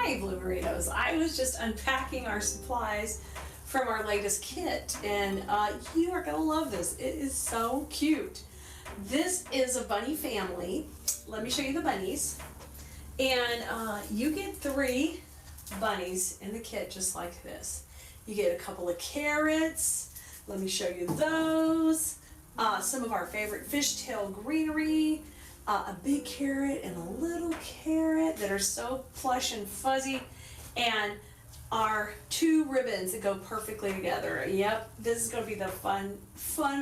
Hi, Bloomeritos. I was just unpacking our supplies from our latest kit, and you are gonna love this. It is so cute. This is a bunny family. Let me show you the bunnies. And you get 3 bunnies in the kit just like this. You get a couple of carrots. Let me show you those. Some of our favorite fishtail greenery. A big carrot and a little carrot that are so plush and fuzzy, and our 2 ribbons that go perfectly together. Yep, this is going to be the fun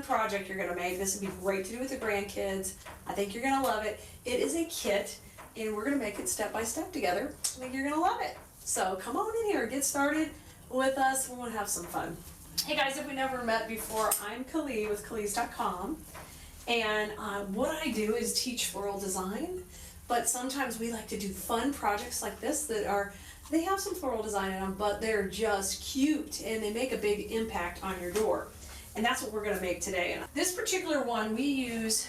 project you're going to make. This would be great to do with the grandkids. I think you're going to love it. It is a kit, and we're going to make it step by step together. I think you're going to love it. So come on in here, get started with us. We're going to have some fun. Hey guys, if we never met before, I'm Keleas with Keleas.com. And what I do is teach floral design, but sometimes we like to do fun projects like this they have some floral design in them, but they're just cute and they make a big impact on your door. And that's what we're gonna make today. And this particular one we use,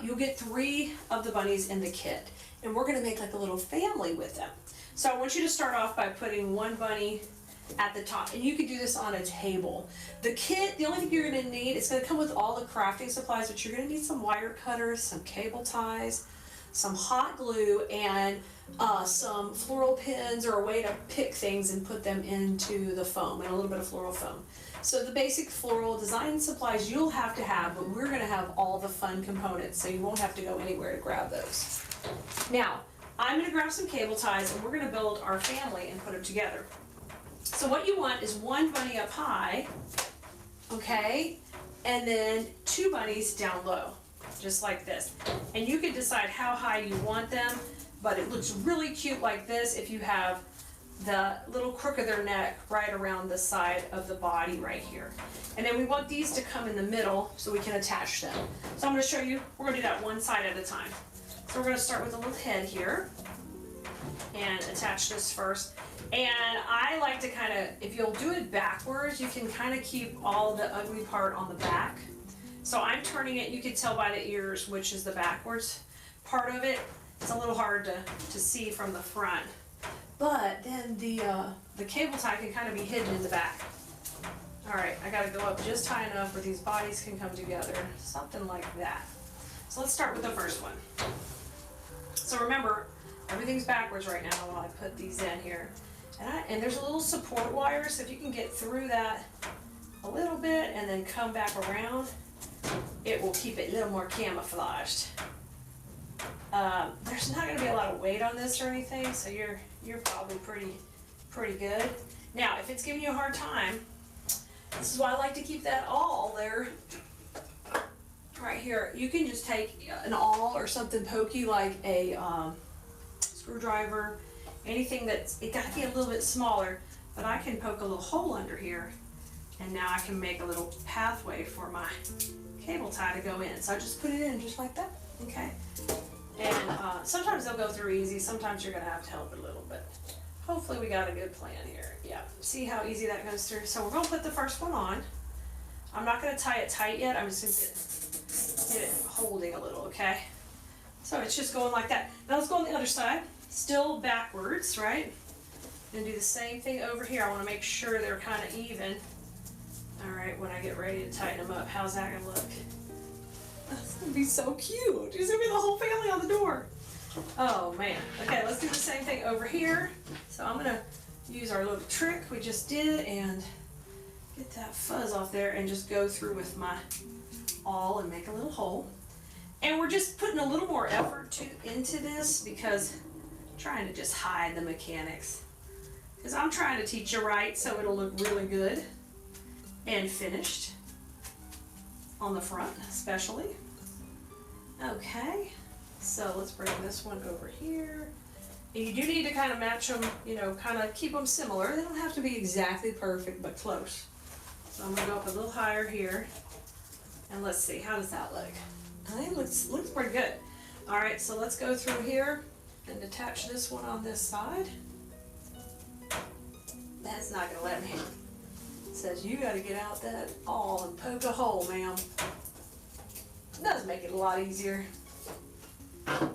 you'll get 3 of the bunnies in the kit, and we're gonna make like a little family with them. So I want you to start off by putting 1 bunny at the top, and you could do this on a table. The kit, the only thing you're going to need, it's going to come with all the crafting supplies, but you're going to need some wire cutters, some cable ties, some hot glue, and some floral pins, or a way to pick things and put them into the foam, and a little bit of floral foam. So the basic floral design supplies you'll have to have, but we're going to have all the fun components, so you won't have to go anywhere to grab those. Now, I'm going to grab some cable ties, and we're going to build our family and put them together. So what you want is 1 bunny up high, okay, and then 2 bunnies down low, just like this. And you can decide how high you want them, but it looks really cute like this if you have the little crook of their neck right around the side of the body right here. And then we want these to come in the middle so we can attach them. So I'm going to show you, we're going to do that one side at a time. So we're going to start with a little head here and attach this first. And I like to kind of, if you'll do it backwards, you can kind of keep all the ugly part on the back. So I'm turning it, you can tell by the ears which is the backwards part of it. It's a little hard to see from the front. But then the cable tie can kind of be hidden in the back. Alright, I gotta go up just high enough where these bodies can come together. Something like that. So let's start with the first one. So remember, everything's backwards right now while I put these in here. And there's a little support wire, so if you can get through that a little bit and then come back around, it will keep it a little more camouflaged. There's not going to be a lot of weight on this or anything, so you're probably pretty good. Now, if it's giving you a hard time, this is why I like to keep that awl there, right here. You can just take an awl or something pokey like a screwdriver. Anything that's, it got to be a little bit smaller, but I can poke a little hole under here, and now I can make a little pathway for my cable tie to go in. So I just put it in just like that, okay? And sometimes they'll go through easy, sometimes you're gonna have to help it a little bit. Hopefully we got a good plan here. Yeah, see how easy that goes through? So we're gonna put the first one on. I'm not gonna tie it tight yet, I'm just gonna get it holding a little, okay? So it's just going like that. Now let's go on the other side. Still backwards, right? And do the same thing over here. I want to make sure they're kind of even. All right, when I get ready to tighten them up, how's that gonna look? That's gonna be so cute. It's gonna be the whole family on the door. Oh man. Okay, let's do the same thing over here. So I'm gonna use our little trick we just did and get that fuzz off there and just go through with my awl and make a little hole. And we're just putting a little more effort into this because I'm trying to just hide the mechanics. Because I'm trying to teach you right so it'll look really good and finished on the front especially. Okay, so let's bring this one over here. And you do need to kind of match them, you know, kind of keep them similar. They don't have to be exactly perfect, but close. So I'm going to go up a little higher here. And let's see, how does that look? I think it looks pretty good. All right, so let's go through here and attach this one on this side. That's not gonna let me. It says you gotta get out that awl and poke a hole, ma'am. It does make it a lot easier. All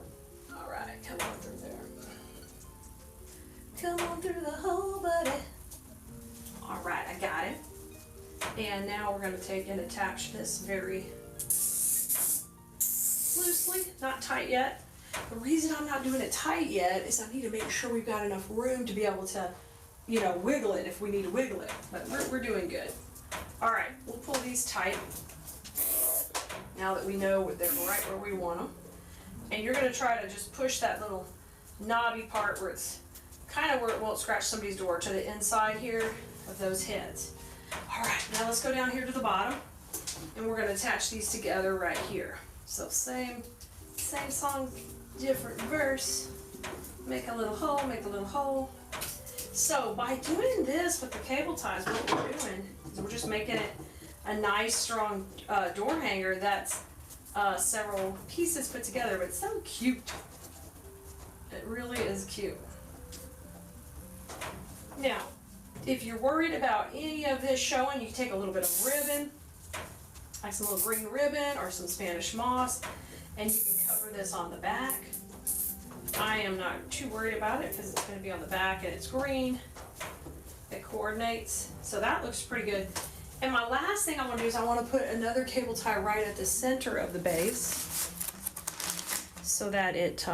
right, come on through there. Come through the hole, buddy. All right, I got it. And now we're going to take and attach this very loosely, not tight yet. The reason I'm not doing it tight yet is I need to make sure we've got enough room to be able to, you know, wiggle it if we need to wiggle it. But we're doing good. All right, we'll pull these tight now that we know they're right where we want them. And you're going to try to just push that little knobby part where it's kind of where it won't scratch somebody's door to the inside here of those heads. All right, now let's go down here to the bottom, and we're going to attach these together right here. So same song, different verse. Make a little hole, make a little hole. So by doing this with the cable ties, what we're doing is we're just making it a nice strong door hanger that's several pieces put together, but it's so cute. It really is cute. Now, if you're worried about any of this showing, you can take a little bit of ribbon, like some little green ribbon or some Spanish moss, and you can cover this on the back. I am not too worried about it because it's going to be on the back and it's green. It coordinates, so that looks pretty good. And my last thing I want to do is I want to put another cable tie right at the center of the base so that it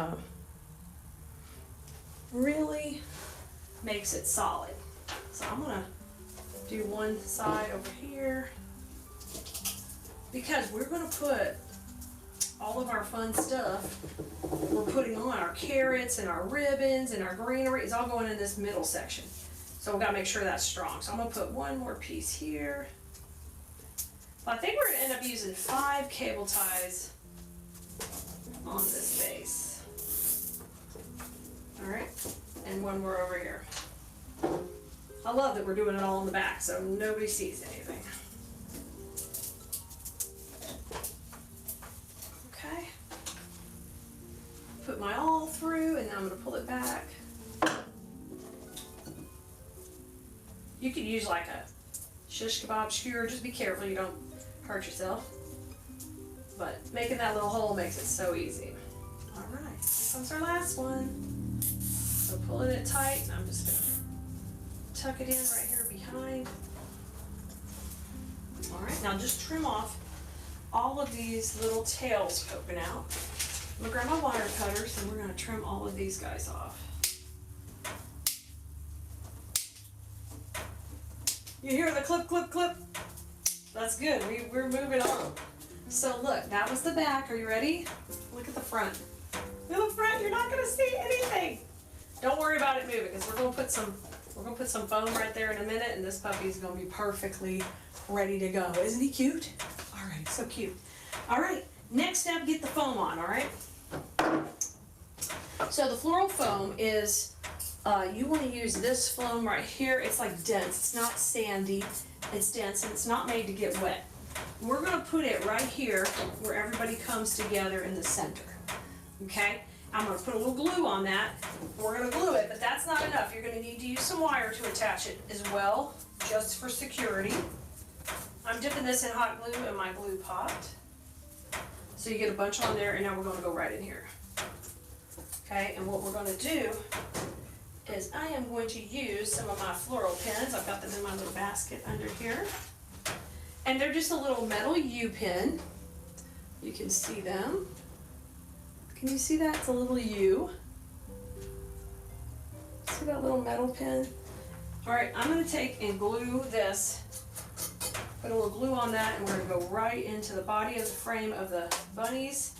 really makes it solid. So I'm going to do one side over here because we're going to put all of our fun stuff we're putting on, our carrots and our ribbons and our greenery, is all going in this middle section. So we've got to make sure that's strong. So I'm going to put one more piece here. I think we're going to end up using 5 cable ties on this base. All right, and one more over here. I love that we're doing it all in the back so nobody sees anything. Okay. Put my all through, and then I'm going to pull it back. You could use like a shish kebab skewer. Just be careful you don't hurt yourself. But making that little hole makes it so easy. All right, here comes our last one. So pulling it tight, and I'm just going to tuck it in right here behind. All right, now just trim off all of these little tails poking out. I'm going to grab my wire cutters, and we're going to trim all of these guys off. You hear the clip, clip, clip? That's good. We're moving on. So look, that was the back. Are you ready? Look at the front. Look at the front. You're not going to see anything. Don't worry about it moving because we're going to put some foam right there in a minute, and this puppy is going to be perfectly ready to go. Isn't he cute? All right, so cute. All right, next step, get the foam on. All right. So the floral foam is. You want to use this foam right here. It's like dense. It's not sandy. It's dense, and it's not made to get wet. We're going to put it right here where everybody comes together in the center. Okay? I'm going to put a little glue on that. We're going to glue it, but that's not enough. You're going to need to use some wire to attach it as well, just for security. I'm dipping this in hot glue in my glue pot. So you get a bunch on there, and now we're going to go right in here. Okay? And what we're going to do is I am going to use some of my floral pins. I've got them in my little basket under here. And they're just a little metal U pin. You can see them. Can you see that? It's a little U. See that little metal pin? All right, I'm going to take and glue this. Put a little glue on that, and we're going to go right into the body of the frame of the bunnies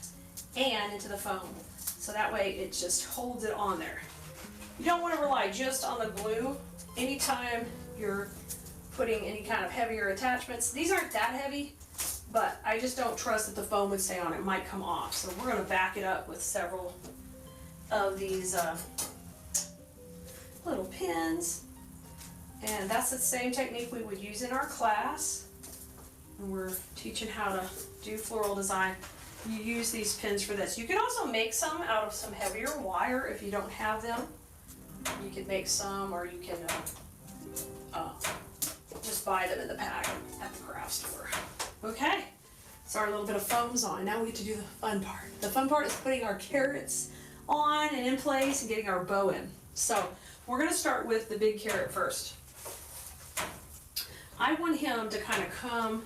and into the foam. So that way it just holds it on there. You don't want to rely just on the glue anytime you're putting any kind of heavier attachments. These aren't that heavy, but I just don't trust that the foam would stay on. It might come off. So we're going to back it up with several of these little pins. And that's the same technique we would use in our class. And we're teaching how to do floral design. You use these pins for this. You can also make some out of some heavier wire if you don't have them. You can make some, or you can just buy them in the pack at the craft store. Okay, so our little bit of foam's on. Now we get to do the fun part. The fun part is putting our carrots on and in place and getting our bow in. So we're gonna start with the big carrot first. I want him to kind of come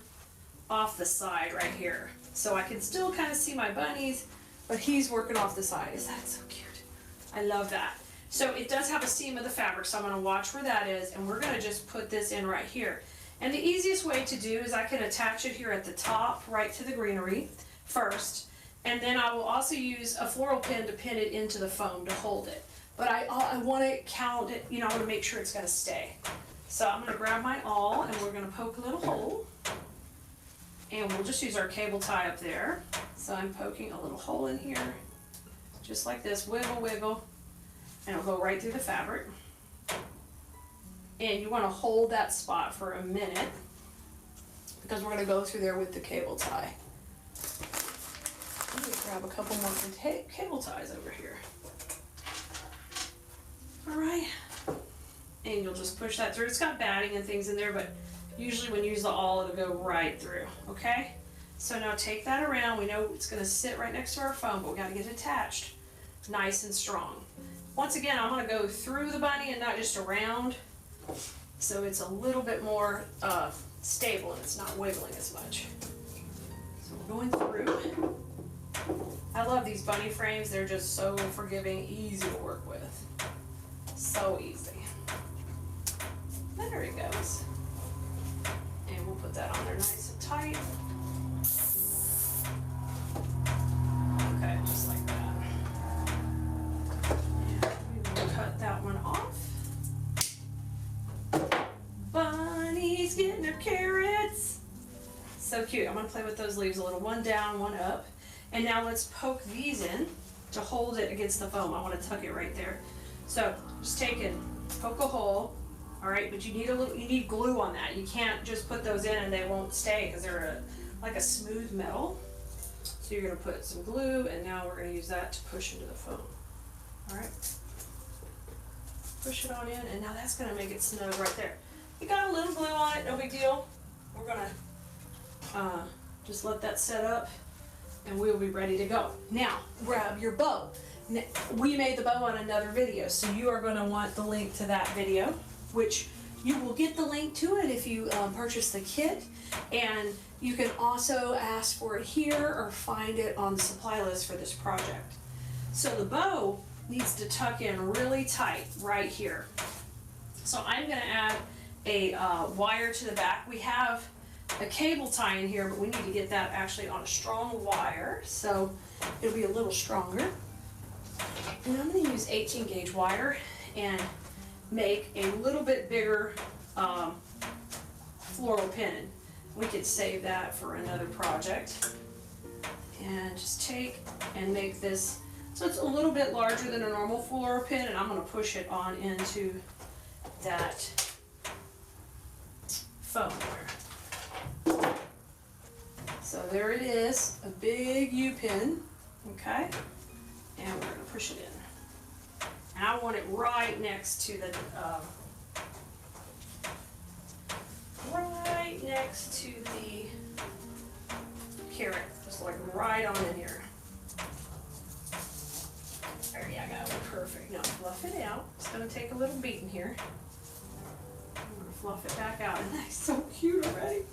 off the side right here. So I can still kind of see my bunnies, but he's working off the side. Is that so cute? I love that. So it does have a seam of the fabric, so I'm gonna watch where that is, and we're gonna just put this in right here. And the easiest way to do is I can attach it here at the top, right to the greenery first, and then I will also use a floral pin to pin it into the foam to hold it. But I wanna count it, you know, I wanna make sure it's gonna stay. So I'm gonna grab my awl, and we're gonna poke a little hole. And we'll just use our cable tie up there. So I'm poking a little hole in here, just like this, wiggle, wiggle, and it'll go right through the fabric. And you wanna hold that spot for a minute, because we're gonna go through there with the cable tie. Let me grab a couple more cable ties over here. All right, and you'll just push that through. It's got batting and things in there, but usually when you use the awl, it'll go right through, okay? So now take that around. We know it's gonna sit right next to our foam, but we gotta get it attached nice and strong. Once again, I'm gonna go through the bunny and not just around, so it's a little bit more stable and it's not wiggling as much. So we're going through. I love these bunny frames. They're just so forgiving, easy to work with. So easy. There he goes. And we'll put that on there nice and tight. Okay, just like that. And we will cut that one off. Bunny's getting her carrots. So cute. I'm gonna play with those leaves a little. One down, one up. And now let's poke these in to hold it against the foam. I wanna tuck it right there. So just take it, poke a hole. All right, but you need glue on that. You can't just put those in and they won't stay because they're like a smooth metal. So you're gonna put some glue, and now we're gonna use that to push into the foam. All right, push it on in, and now that's gonna make it snug right there. You got a little glue on it, no big deal. We're gonna just let that set up, and we'll be ready to go. Now, grab your bow. We made the bow on another video, so you are gonna want the link to that video, which you will get the link to it if you purchase the kit, and you can also ask for it here or find it on the supply list for this project. So the bow needs to tuck in really tight right here. So I'm gonna add a wire to the back. We have a cable tie in here, but we need to get that actually on a strong wire, so it'll be a little stronger. And I'm gonna use 18 gauge wire and make a little bit bigger floral pin. We could save that for another project. And just take and make this, so it's a little bit larger than a normal floral pin, and I'm gonna push it on into that foam there. So there it is, a big U-pin, okay? And we're gonna push it in. And I want it right next to the, carrot, just like right on in here. There you go, perfect. Now fluff it out. It's gonna take a little beating here. I'm gonna fluff it back out, and that's so cute already.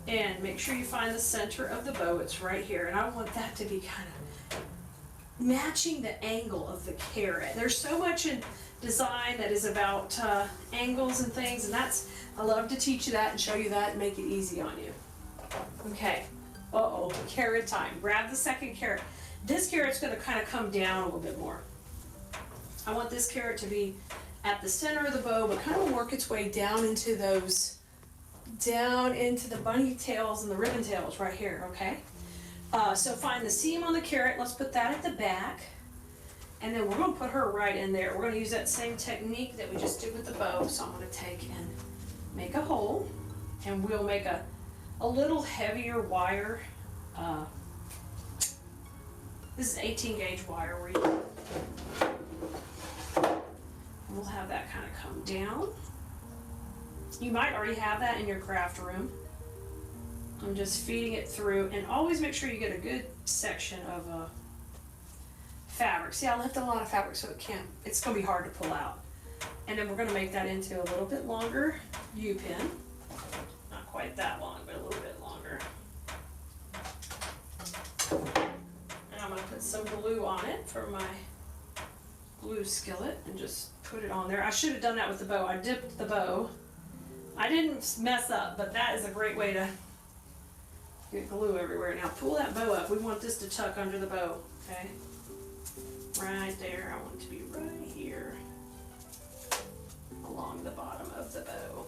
And make sure you find the center of the bow. It's right here, and I want that to be kind of matching the angle of the carrot. There's so much in design that is about angles and things, and I love to teach you that and show you that and make it easy on you. Okay, carrot time. Grab the second carrot. This carrot's gonna kind of come down a little bit more. I want this carrot to be at the center of the bow, but kind of work its way down into those, down into the bunny tails and the ribbon tails right here, okay? So find the seam on the carrot. Let's put that at the back. And then we're gonna put her right in there. We're gonna use that same technique that we just did with the bow. So I'm gonna take and make a hole, and we'll make a little heavier wire. This is 18 gauge wire. We'll have that kind of come down. You might already have that in your craft room. I'm just feeding it through, and always make sure you get a good section of fabric. See, I left a lot of fabric, so it's gonna be hard to pull out. And then we're gonna make that into a little bit longer U-pin. Not quite that long, but a little bit longer. And I'm gonna put some glue on it for my glue skillet and just put it on there. I should have done that with the bow. I dipped the bow. I didn't mess up, but that is a great way to get glue everywhere. Now pull that bow up. We want this to tuck under the bow, okay? Right there. I want it to be right here along the bottom of the bow.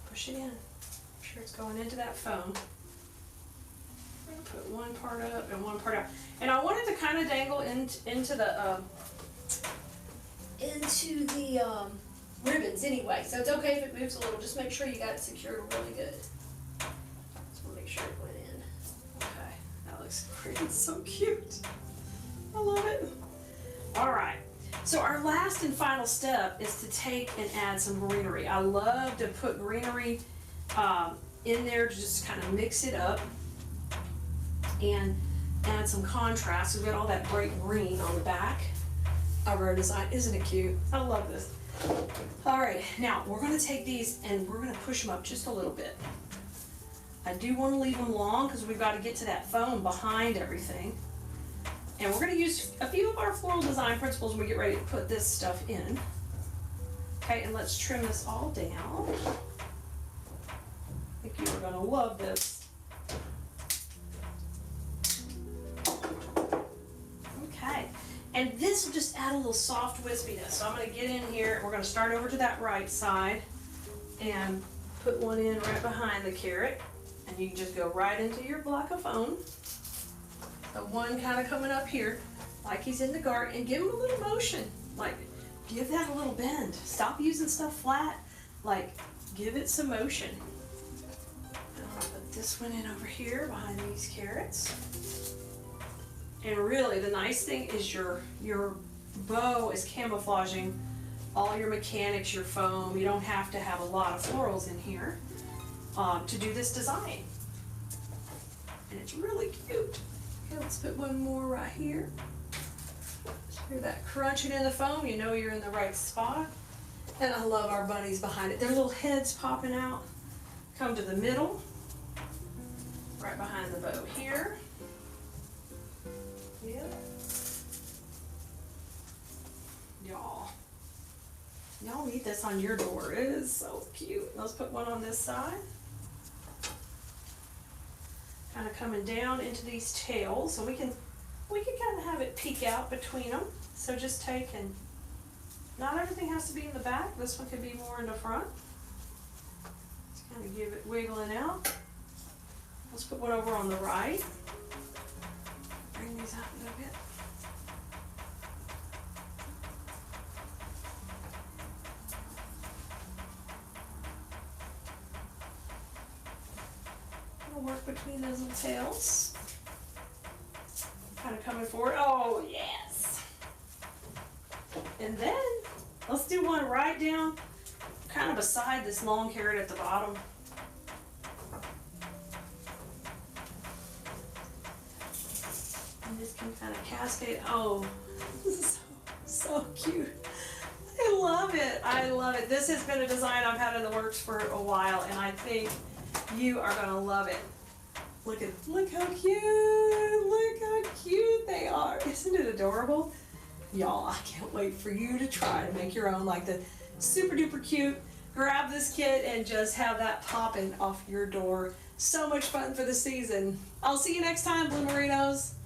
Push it in. Make sure it's going into that foam. I'm gonna put one part up and one part out. And I want it to kind of dangle into the ribbons anyway. So it's okay if it moves a little. Just make sure you got it secured really good. Just want to make sure it went in. Okay, that looks great. It's so cute. I love it. All right. So our last and final step is to take and add some greenery. I love to put greenery in there to just kind of mix it up and add some contrast. We've got all that bright green on the back of our design. Isn't it cute? I love this. All right, now we're gonna take these and we're gonna push them up just a little bit. I do wanna leave them long because we've gotta get to that foam behind everything. And we're gonna use a few of our floral design principles when we get ready to put this stuff in. Okay, and let's trim this all down. I think you are gonna love this. Okay, and this will just add a little soft wispiness. So I'm gonna get in here, we're gonna start over to that right side and put one in right behind the carrot. And you can just go right into your block of foam. The one kind of coming up here, like he's in the garden, and give him a little motion. Like, give that a little bend. Stop using stuff flat. Like, give it some motion. And I'm gonna put this one in over here behind these carrots. And really, the nice thing is your bow is camouflaging all your mechanics, your foam. You don't have to have a lot of florals in here to do this design. And it's really cute. Okay, let's put one more right here. Hear that crunching in the foam, you know you're in the right spot. And I love our bunnies behind it. Their little heads popping out. Come to the middle, right behind the bow here. Yep. Y'all need this on your door. It is so cute. Let's put one on this side. Kind of coming down into these tails, so we can kind of have it peek out between them. So just take and, not everything has to be in the back. This one could be more in the front. Just kind of give it wiggling out. Let's put one over on the right. Bring these out a little bit. Work between those little tails. Kind of coming forward. Oh, yes. And then let's do one right down, kind of beside this long carrot at the bottom. And this can kind of cascade. Oh, this is so cute. I love it. I love it. This has been a design I've had in the works for a while, and I think you are gonna love it. Look how cute they are. Isn't it adorable? Y'all, I can't wait for you to try to make your own, like the super duper cute. Grab this kit and just have that popping off your door. So much fun for the season. I'll see you next time, Blue Merinos.